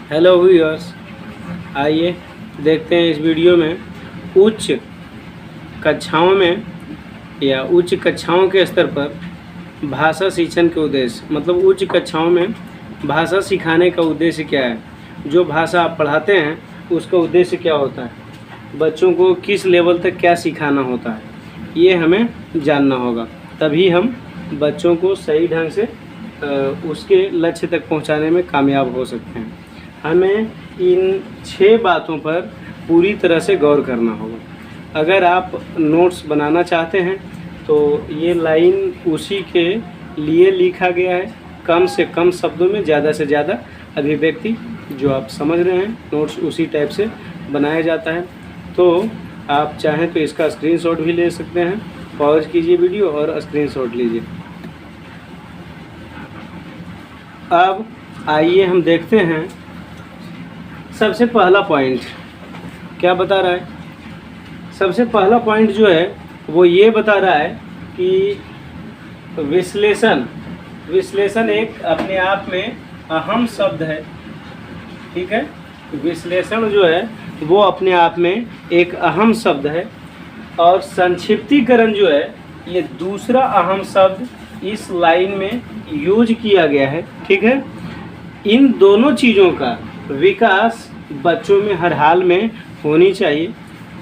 Hello viewers, आइए देखते हैं इस वीडियो में उच्च कक्षाओं में या उच्च कक्षाओं के स्तर पर भाषा शिक्षण के उद्देश्य, मतलब उच्च कक्षाओं में भाषा सिखाने का उद्देश्य क्या है, जो भाषा आप पढ़ाते हैं उसका उद्देश्य क्या होता है, बच्चों को किस लेवल तक क्या सिखाना होता है, ये हमें जानना होगा। तभी हम बच्चों को सही ढंग से उसके लक्ष्य तक पहुंचाने में कामयाब हो सकते हैं। हमें इन 6 बातों पर पूरी तरह से गौर करना होगा। अगर आप नोट्स बनाना चाहते हैं तो ये लाइन उसी के लिए लिखा गया है, कम से कम शब्दों में ज़्यादा से ज़्यादा अभिव्यक्ति जो आप समझ रहे हैं, नोट्स उसी टाइप से बनाया जाता है। तो आप चाहें तो इसका स्क्रीनशॉट भी ले सकते हैं। पॉज कीजिए वीडियो और स्क्रीनशॉट लीजिए। अब आइए हम देखते हैं सबसे पहला पॉइंट क्या बता रहा है। सबसे पहला पॉइंट जो है वो ये बता रहा है कि विश्लेषण एक अपने आप में अहम शब्द है। ठीक है, विश्लेषण जो है वो अपने आप में एक अहम शब्द है और संक्षिप्तीकरण जो है ये दूसरा अहम शब्द इस लाइन में यूज किया गया है। ठीक है, इन दोनों चीज़ों का विकास बच्चों में हर हाल में होनी चाहिए।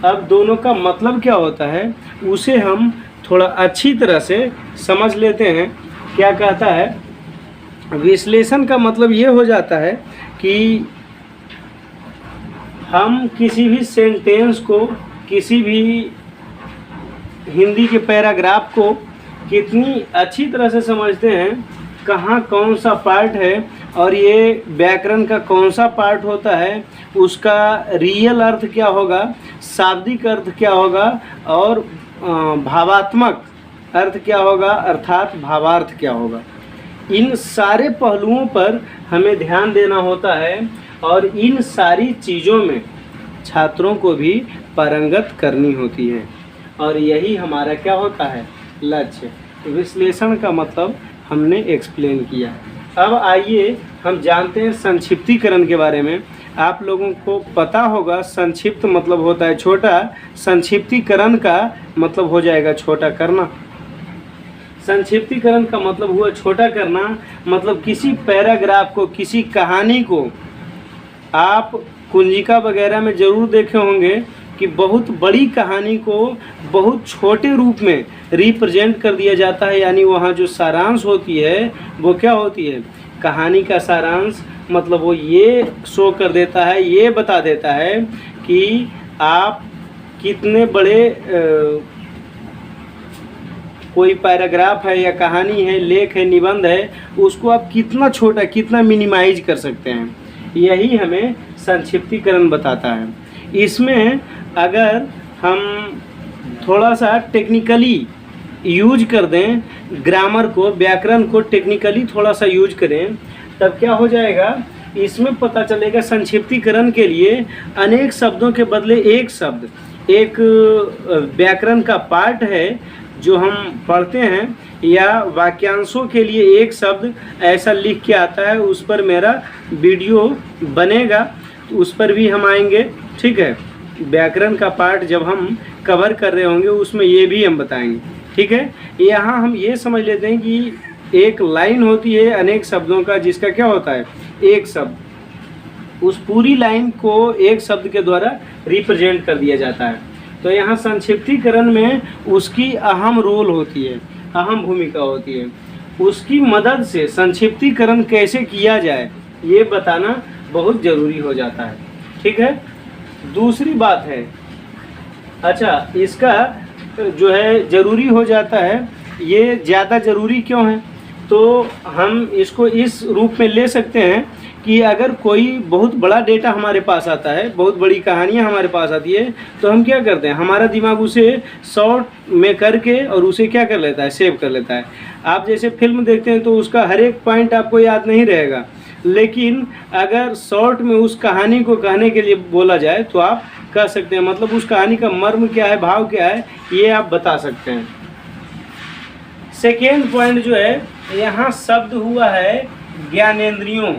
अब दोनों का मतलब क्या होता है उसे हम थोड़ा अच्छी तरह से समझ लेते हैं। क्या कहता है, विश्लेषण का मतलब ये हो जाता है कि हम किसी भी सेंटेंस को, किसी भी हिंदी के पैराग्राफ को कितनी अच्छी तरह से समझते हैं, कहाँ कौन सा पार्ट है और ये व्याकरण का कौन सा पार्ट होता है, उसका रियल अर्थ क्या होगा, शाब्दिक अर्थ क्या होगा और भावात्मक अर्थ क्या होगा, अर्थात भावार्थ क्या होगा। इन सारे पहलुओं पर हमें ध्यान देना होता है और इन सारी चीज़ों में छात्रों को भी पारंगत करनी होती है और यही हमारा क्या होता है, लक्ष्य। विश्लेषण का मतलब हमने एक्सप्लेन किया। अब आइए हम जानते हैं संक्षिप्तीकरण के बारे में। आप लोगों को पता होगा संक्षिप्त मतलब होता है छोटा, संक्षिप्तीकरण का मतलब हो जाएगा छोटा करना। संक्षिप्तीकरण का मतलब हुआ छोटा करना, मतलब किसी पैराग्राफ को, किसी कहानी को आप कुंजिका वगैरह में ज़रूर देखे होंगे कि बहुत बड़ी कहानी को बहुत छोटे रूप में रिप्रेजेंट कर दिया जाता है। यानी वहाँ जो सारांश होती है वो क्या होती है, कहानी का सारांश मतलब वो ये शो कर देता है, ये बता देता है कि आप कितने बड़े कोई पैराग्राफ है या कहानी है, लेख है, निबंध है, उसको आप कितना छोटा, कितना मिनिमाइज कर सकते हैं। यही हमें संक्षिप्तीकरण बताता है। इसमें अगर हम थोड़ा सा टेक्निकली यूज कर दें, ग्रामर को, व्याकरण को टेक्निकली थोड़ा सा यूज करें, तब क्या हो जाएगा, इसमें पता चलेगा संक्षिप्तीकरण के लिए अनेक शब्दों के बदले एक शब्द, एक व्याकरण का पार्ट है जो हम पढ़ते हैं, या वाक्यांशों के लिए एक शब्द ऐसा लिख के आता है। उस पर मेरा वीडियो बनेगा, उस पर भी हम आएंगे। ठीक है, व्याकरण का पार्ट जब हम कवर कर रहे होंगे उसमें ये भी हम बताएंगे। ठीक है, यहाँ हम ये समझ लेते हैं कि एक लाइन होती है अनेक शब्दों का, जिसका क्या होता है, एक शब्द, उस पूरी लाइन को एक शब्द के द्वारा रिप्रेजेंट कर दिया जाता है। तो यहाँ संक्षिप्तीकरण में उसकी अहम रोल होती है, अहम भूमिका होती है। उसकी मदद से संक्षिप्तीकरण कैसे किया जाए ये बताना बहुत ज़रूरी हो जाता है। ठीक है, दूसरी बात है, अच्छा इसका जो है ज़रूरी हो जाता है, ये ज़्यादा ज़रूरी क्यों है, तो हम इसको इस रूप में ले सकते हैं कि अगर कोई बहुत बड़ा डेटा हमारे पास आता है, बहुत बड़ी कहानियाँ हमारे पास आती है, तो हम क्या करते हैं, हमारा दिमाग उसे शॉर्ट में करके और उसे क्या कर लेता है, सेव कर लेता है। आप जैसे फिल्म देखते हैं तो उसका हर एक पॉइंट आपको याद नहीं रहेगा, लेकिन अगर शॉर्ट में उस कहानी को कहने के लिए बोला जाए तो आप कह सकते हैं, मतलब उस कहानी का मर्म क्या है, भाव क्या है, ये आप बता सकते हैं। सेकेंड पॉइंट जो है, यहाँ शब्द हुआ है ज्ञानेंद्रियों,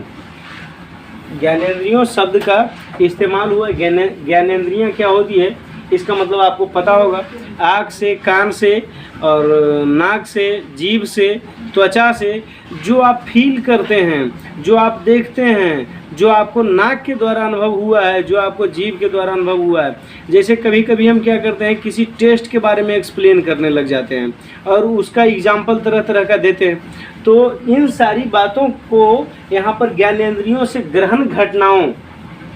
ज्ञानेंद्रियों शब्द का इस्तेमाल हुआ। ज्ञानेंद्रियां क्या होती है इसका मतलब आपको पता होगा। आँख से, कान से और नाक से, जीभ से, त्वचा से जो आप फील करते हैं, जो आप देखते हैं, जो आपको नाक के द्वारा अनुभव हुआ है, जो आपको जीभ के द्वारा अनुभव हुआ है। जैसे कभी कभी हम क्या करते हैं, किसी टेस्ट के बारे में एक्सप्लेन करने लग जाते हैं और उसका एग्जाम्पल तरह तरह का देते हैं। तो इन सारी बातों को यहाँ पर ज्ञानेंद्रियों से ग्रहण घटनाओं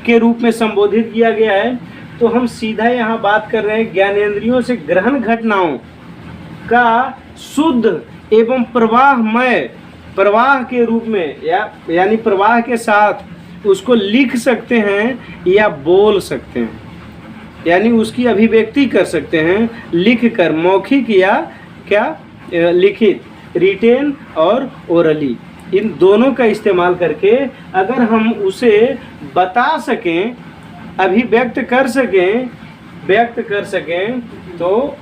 के रूप में संबोधित किया गया है। तो हम सीधा यहाँ बात कर रहे हैं ज्ञानेंद्रियों से ग्रहण घटनाओं का शुद्ध एवं प्रवाहमय, प्रवाह के रूप में यानी प्रवाह के साथ उसको लिख सकते हैं या बोल सकते हैं, यानी उसकी अभिव्यक्ति कर सकते हैं लिख कर, मौखिक या क्या लिखित, रिटेन और ओरली, इन दोनों का इस्तेमाल करके अगर हम उसे बता सकें, अभिव्यक्त कर सकें, व्यक्त कर सकें तो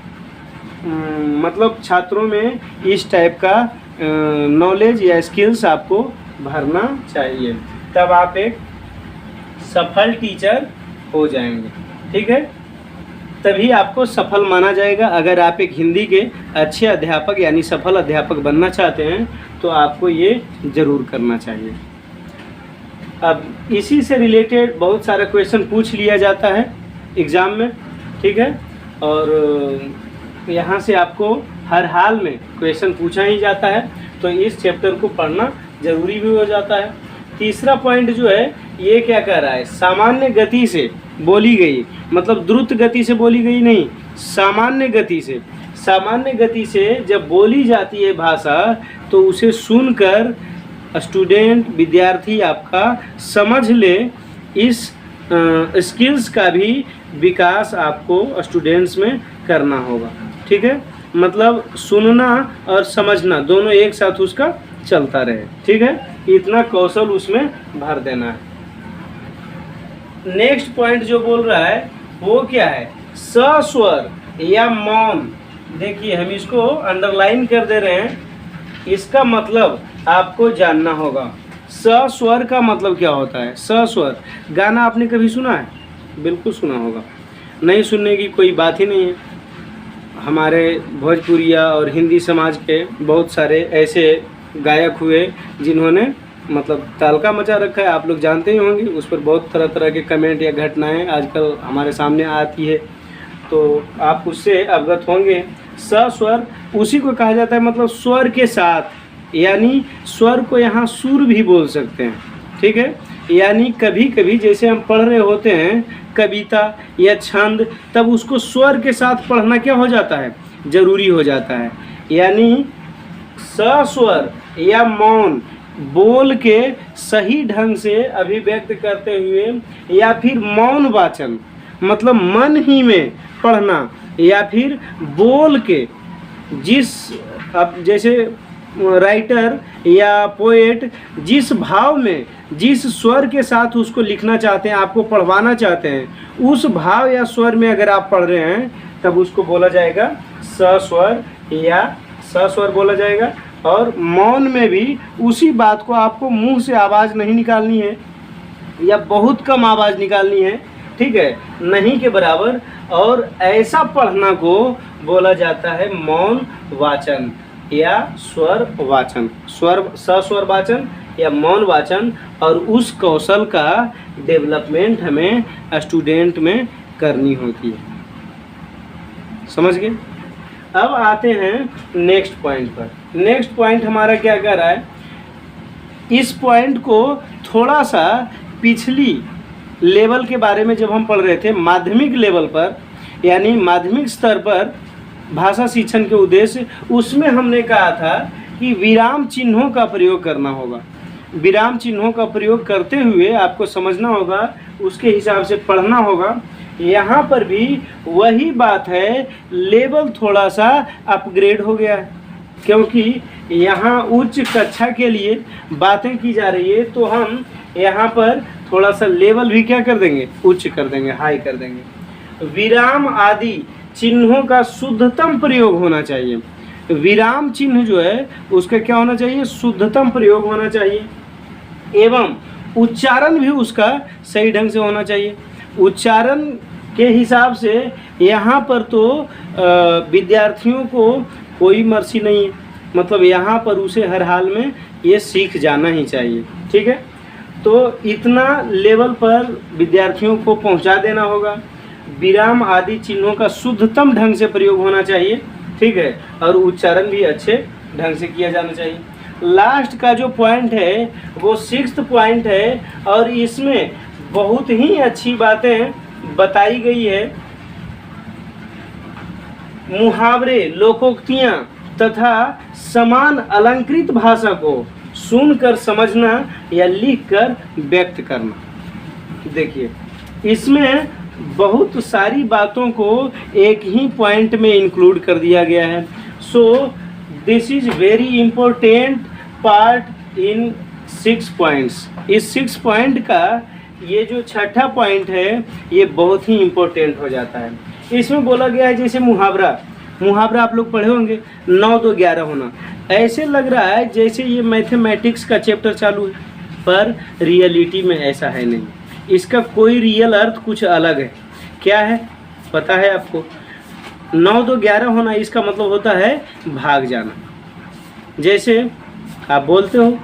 मतलब छात्रों में इस टाइप का नॉलेज या स्किल्स आपको भरना चाहिए, तब आप एक सफल टीचर हो जाएंगे। ठीक है, तभी आपको सफल माना जाएगा। अगर आप एक हिंदी के अच्छे अध्यापक यानी सफल अध्यापक बनना चाहते हैं तो आपको ये ज़रूर करना चाहिए। अब इसी से रिलेटेड बहुत सारा क्वेश्चन पूछ लिया जाता है एग्ज़ाम में, ठीक है, और यहाँ से आपको हर हाल में क्वेश्चन पूछा ही जाता है, तो इस चैप्टर को पढ़ना ज़रूरी भी हो जाता है। तीसरा पॉइंट जो है ये क्या कह रहा है, सामान्य गति से बोली गई, मतलब द्रुत गति से बोली गई नहीं, सामान्य गति से। सामान्य गति से जब बोली जाती है भाषा तो उसे सुनकर स्टूडेंट, विद्यार्थी आपका समझ ले। इस स्किल्स का भी विकास आपको स्टूडेंट्स में करना होगा। ठीक है, मतलब सुनना और समझना दोनों एक साथ उसका चलता रहे। ठीक है, इतना कौशल उसमें भर देना है। नेक्स्ट पॉइंट जो बोल रहा है वो क्या है, सस्वर या मौन। देखिए हम इसको अंडरलाइन कर दे रहे हैं, इसका मतलब आपको जानना होगा। सस्वर का मतलब क्या होता है। सस्वर गाना आपने कभी सुना है? बिल्कुल सुना होगा, नहीं सुनने की कोई बात ही नहीं है। हमारे भोजपुरिया और हिंदी समाज के बहुत सारे ऐसे गायक हुए जिन्होंने मतलब तालका मचा रखा है, आप लोग जानते ही होंगे। उस पर बहुत तरह तरह के कमेंट या घटनाएं आजकल हमारे सामने आती है, तो आप उससे अवगत होंगे। सस्वर उसी को कहा जाता है, मतलब स्वर के साथ, यानी स्वर को यहाँ सुर भी बोल सकते हैं। ठीक है, यानी कभी कभी जैसे हम पढ़ रहे होते हैं कविता या छंद, तब उसको स्वर के साथ पढ़ना क्या हो जाता है, जरूरी हो जाता है। यानी सस्वर या मौन बोल के सही ढंग से अभिव्यक्त करते हुए, या फिर मौन वाचन मतलब मन ही में पढ़ना, या फिर बोल के जिस अब जैसे राइटर या पोएट जिस भाव में, जिस स्वर के साथ उसको लिखना चाहते हैं, आपको पढ़वाना चाहते हैं, उस भाव या स्वर में अगर आप पढ़ रहे हैं तब उसको बोला जाएगा सस्वर या सस्वर बोला जाएगा। और मौन में भी उसी बात को आपको मुंह से आवाज़ नहीं निकालनी है या बहुत कम आवाज़ निकालनी है, ठीक है, नहीं के बराबर। और ऐसा पढ़ना को बोला जाता है मौन वाचन या स्वर वाचन, सस्वर वाचन या मौन वाचन। और उस कौशल का डेवलपमेंट हमें स्टूडेंट में करनी होती है। समझ गए? अब आते हैं नेक्स्ट पॉइंट पर। नेक्स्ट पॉइंट हमारा क्या कह रहा है, इस पॉइंट को थोड़ा सा पिछली लेवल के बारे में जब हम पढ़ रहे थे, माध्यमिक लेवल पर यानी माध्यमिक स्तर पर भाषा शिक्षण के उद्देश्य, उसमें हमने कहा था कि विराम चिन्हों का प्रयोग करना होगा। विराम चिन्हों का प्रयोग करते हुए आपको समझना होगा, उसके हिसाब से पढ़ना होगा। यहाँ पर भी वही बात है, लेवल थोड़ा सा अपग्रेड हो गया है, क्योंकि यहाँ उच्च कक्षा के लिए बातें की जा रही है, तो हम यहाँ पर थोड़ा सा लेवल भी क्या कर देंगे, उच्च कर देंगे, हाई कर देंगे। विराम आदि चिन्हों का शुद्धतम प्रयोग होना चाहिए। विराम चिन्ह जो है उसका क्या होना चाहिए, शुद्धतम प्रयोग होना चाहिए। एवं उच्चारण भी उसका सही ढंग से होना चाहिए। उच्चारण के हिसाब से यहाँ पर तो विद्यार्थियों को कोई मर्जी नहीं है, मतलब यहाँ पर उसे हर हाल में ये सीख जाना ही चाहिए। ठीक है, तो इतना लेवल पर विद्यार्थियों को पहुँचा देना होगा। विराम आदि चिन्हों का शुद्धतम ढंग से प्रयोग होना चाहिए। ठीक है, और उच्चारण भी अच्छे ढंग से किया जाना चाहिए। लास्ट का जो पॉइंट है वो 6th पॉइंट है, और इसमें बहुत ही अच्छी बातें बताई गई है। मुहावरे, लोकोक्तियाँ तथा समान अलंकृत भाषा को सुनकर समझना या लिखकर व्यक्त करना। देखिए, इसमें बहुत सारी बातों को एक ही पॉइंट में इंक्लूड कर दिया गया है। So this is very important part in 6 points. इस 6 पॉइंट का ये जो छठा पॉइंट है ये बहुत ही इम्पोर्टेंट हो जाता है। इसमें बोला गया है जैसे मुहावरा आप लोग पढ़े होंगे 9 2 11 होना। ऐसे लग रहा है जैसे ये मैथमेटिक्स का चैप्टर चालू है, पर रियलिटी में ऐसा है नहीं। इसका कोई रियल अर्थ कुछ अलग है। क्या है पता है आपको? 9 2 11 होना इसका मतलब होता है भाग जाना। जैसे आप बोलते हो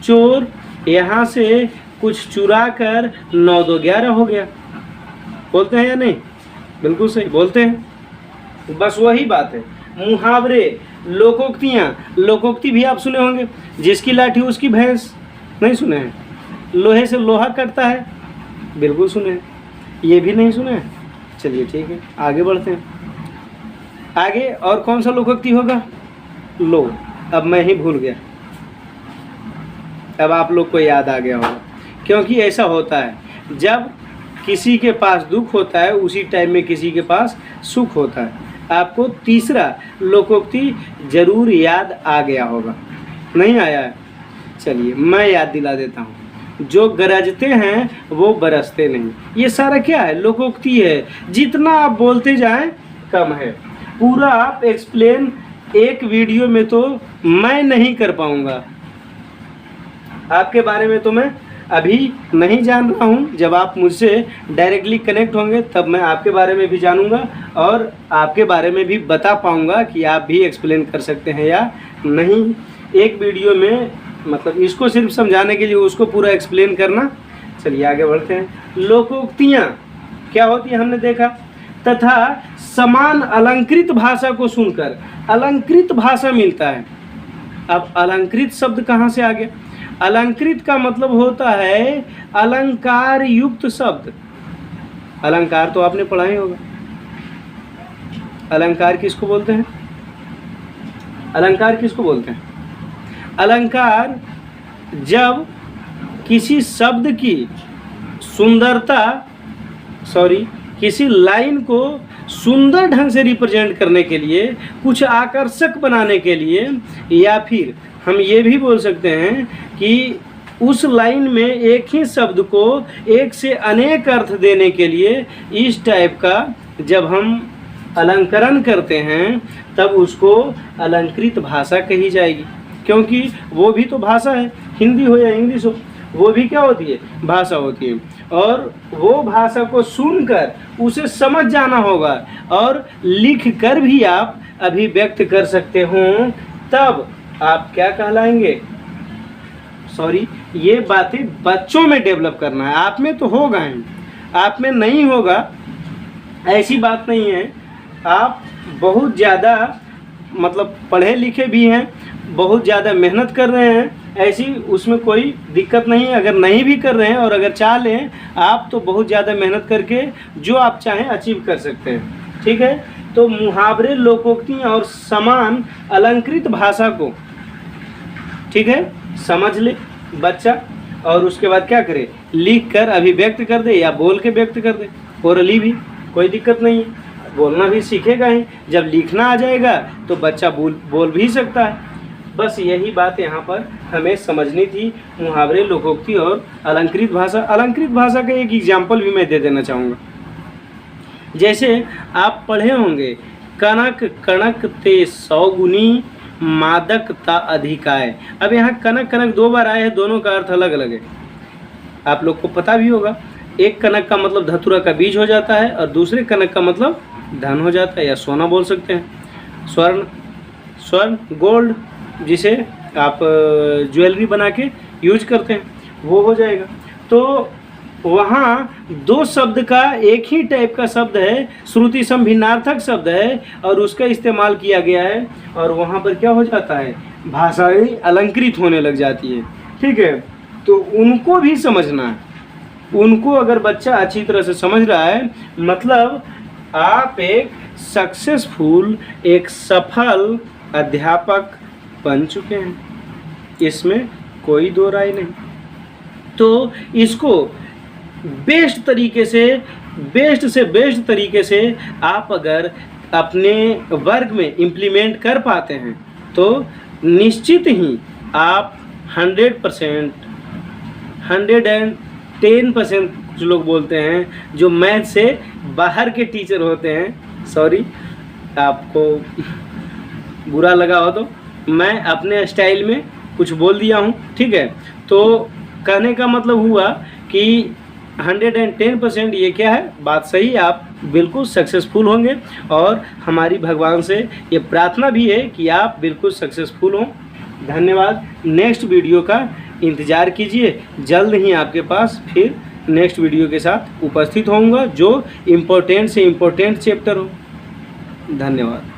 चोर यहाँ से कुछ चुरा कर 9 2 11 हो गया, बोलते हैं या नहीं? बिल्कुल सही बोलते हैं। बस वही बात है। मुहावरे, लोकोक्ति भी आप सुने होंगे, जिसकी लाठी उसकी भैंस, नहीं सुने हैं? लोहे से लोहा कटता है, बिल्कुल सुने हैं। ये भी नहीं सुने हैं? चलिए ठीक है, आगे बढ़ते हैं। आगे और कौन सा लोकोक्ति होगा? लो, अब मैं ही भूल गया, अब आप लोग को याद आ गया होगा। क्योंकि ऐसा होता है, जब किसी के पास दुख होता है उसी टाइम में किसी के पास सुख होता है। आपको तीसरा लोकोक्ति जरूर याद आ गया होगा, नहीं आया है? चलिए मैं याद दिला देता हूँ। जो गरजते हैं वो बरसते नहीं। ये सारा क्या है? लोकोक्ति है। जितना आप बोलते जाएं कम है। पूरा आप एक्सप्लेन एक वीडियो में तो मैं नहीं कर पाऊँगा। आपके बारे में तो मैं अभी नहीं जान रहा हूँ। जब आप मुझसे डायरेक्टली कनेक्ट होंगे तब मैं आपके बारे में भी जानूँगा और आपके बारे में भी बता पाऊँगा कि आप भी एक्सप्लेन कर सकते हैं या नहीं। एक वीडियो में मतलब इसको सिर्फ समझाने के लिए उसको पूरा एक्सप्लेन करना। चलिए आगे बढ़ते हैं। लोकोक्तियाँ क्या होती है हमने देखा। तथा समान अलंकृत भाषा को सुनकर, अलंकृत भाषा मिलता है। अब अलंकृत शब्द कहाँ से आ गया? अलंकृत का मतलब होता है अलंकार युक्त शब्द। अलंकार तो आपने पढ़ा ही होगा। अलंकार किसको बोलते हैं? अलंकार किसको बोलते हैं? अलंकार जब किसी शब्द की सुंदरता, किसी लाइन को सुंदर ढंग से रिप्रेजेंट करने के लिए, कुछ आकर्षक बनाने के लिए, या फिर हम ये भी बोल सकते हैं कि उस लाइन में एक ही शब्द को एक से अनेक अर्थ देने के लिए इस टाइप का जब हम अलंकरण करते हैं तब उसको अलंकृत भाषा कही जाएगी। क्योंकि वो भी तो भाषा है, हिंदी हो या इंग्लिश हो, वो भी क्या होती है? भाषा होती है। और वो भाषा को सुनकर उसे समझ जाना होगा और लिख कर भी आप अभिव्यक्त कर सकते हो, तब आप क्या कहलाएंगे? ये बातें बच्चों में डेवलप करना है। आप में तो होगा ही, आप में नहीं होगा ऐसी बात नहीं है। आप बहुत ज़्यादा मतलब पढ़े लिखे भी हैं, बहुत ज़्यादा मेहनत कर रहे हैं, ऐसी उसमें कोई दिक्कत नहीं है। अगर नहीं भी कर रहे हैं और अगर चाह लें आप तो बहुत ज़्यादा मेहनत करके जो आप चाहें अचीव कर सकते हैं। ठीक है, तो मुहावरे, लोकोक्तियाँ और समान अलंकृत भाषा को, ठीक है, समझ ले बच्चा और उसके बाद क्या करे? लिख कर अभिव्यक्त कर दे या बोल के व्यक्त कर दे। ओरली भी कोई दिक्कत नहीं है, बोलना भी सीखेगा ही। जब लिखना आ जाएगा तो बच्चा बोल भी सकता है। बस यही बात यहाँ पर हमें समझनी थी। मुहावरे, लोकोक्ति और अलंकृत भाषा। अलंकृत भाषा का एक एग्जाम्पल भी मैं दे देना चाहूँगा। जैसे आप पढ़े होंगे, कनक कणक ते 100 गुनी, मादकता अधिकाय। अब यहाँ कनक कनक 2 बार आए हैं, दोनों का अर्थ अलग अलग है, आप लोग को पता भी होगा। एक कनक का मतलब धतूरा का बीज हो जाता है और दूसरे कनक का मतलब धन हो जाता है या सोना बोल सकते हैं। स्वर्ण गोल्ड, जिसे आप ज्वेलरी बना के यूज करते हैं, वो हो जाएगा। तो वहाँ 2 शब्द का एक ही टाइप का शब्द है, श्रुति सम भिन्नार्थक शब्द है और उसका इस्तेमाल किया गया है, और वहाँ पर क्या हो जाता है, भाषाएं अलंकृत होने लग जाती है। ठीक है, तो उनको भी समझना है। उनको अगर बच्चा अच्छी तरह से समझ रहा है, मतलब आप एक सक्सेसफुल, एक सफल अध्यापक बन चुके हैं, इसमें कोई दो राय नहीं। तो इसको बेस्ट तरीके से आप अगर अपने वर्ग में इम्प्लीमेंट कर पाते हैं तो निश्चित ही आप 100%, 110% कुछ लोग बोलते हैं जो मैथ से बाहर के टीचर होते हैं, सॉरी आपको बुरा लगा हो तो मैं अपने स्टाइल में कुछ बोल दिया हूँ, ठीक है। तो कहने का मतलब हुआ कि 110% ये क्या है, बात सही, आप बिल्कुल सक्सेसफुल होंगे और हमारी भगवान से ये प्रार्थना भी है कि आप बिल्कुल सक्सेसफुल हों। धन्यवाद। नेक्स्ट वीडियो का इंतज़ार कीजिए, जल्द ही आपके पास फिर नेक्स्ट वीडियो के साथ उपस्थित होऊंगा जो इम्पोर्टेंट से इम्पोर्टेंट चैप्टर हो। धन्यवाद।